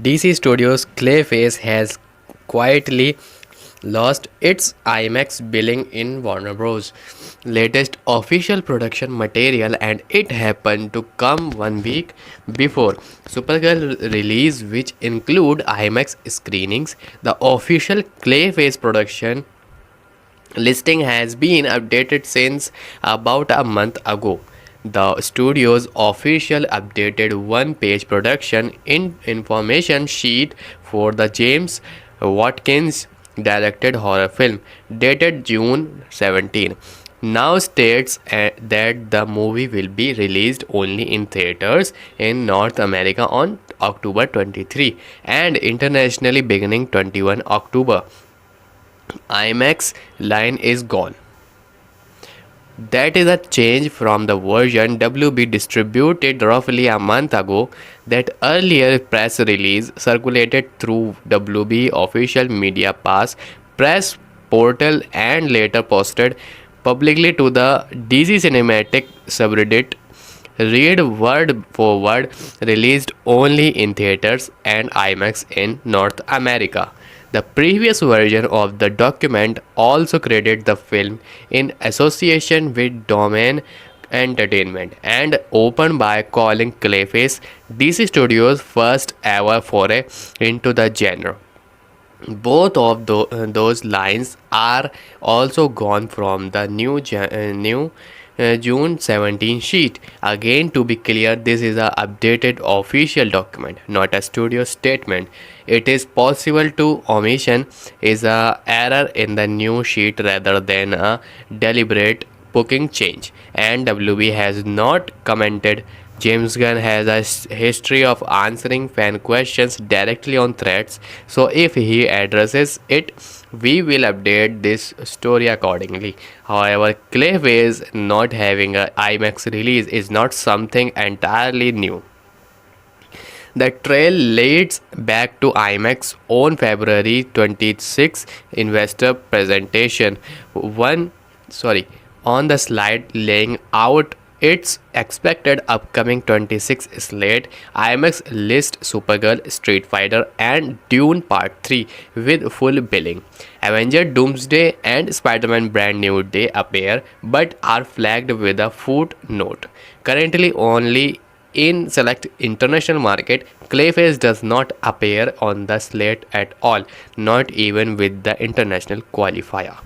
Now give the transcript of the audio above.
DC Studios' Clayface has quietly lost its IMAX billing in Warner Bros. Latest official production material, and it happened to come 1 week before Supergirl release, which include IMAX screenings. The official Clayface production listing has been updated since about a month ago. The studio's official updated one-page production information sheet for the James Watkins directed horror film dated June 17 now states that the movie will be released only in theaters in North America on October 23 and internationally beginning 21 October. IMAX line is gone. That is a change from the version WB distributed roughly a month ago. That earlier press release circulated through WB official media pass press portal and later posted publicly to the DC Cinematic subreddit. Read word for word, released only in theaters and IMAX in North America. The previous version of the document also credited the film in association with Domain Entertainment and opened by calling Clayface DC Studios' first ever foray into the genre. Both of those lines are also gone from the new June 17 sheet. Again, to be clear, this is a updated official document, not a studio statement. It is possible to omission is a error in the new sheet rather than a deliberate booking change, and WB has not commented. James Gunn has a history of answering fan questions directly on threads, so if he addresses it, we will update this story accordingly. However, Clayface not having a IMAX release is not something entirely new. The trail leads back to IMAX on February 26 investor presentation. One sorry on the slide laying out its expected upcoming 26 slate, IMAX list Supergirl, Street Fighter, and Dune Part 3 with full billing. Avenger Doomsday and Spider-Man Brand New Day appear but are flagged with a footnote. Currently only in select international market, Clayface does not appear on the slate at all, not even with the international qualifier.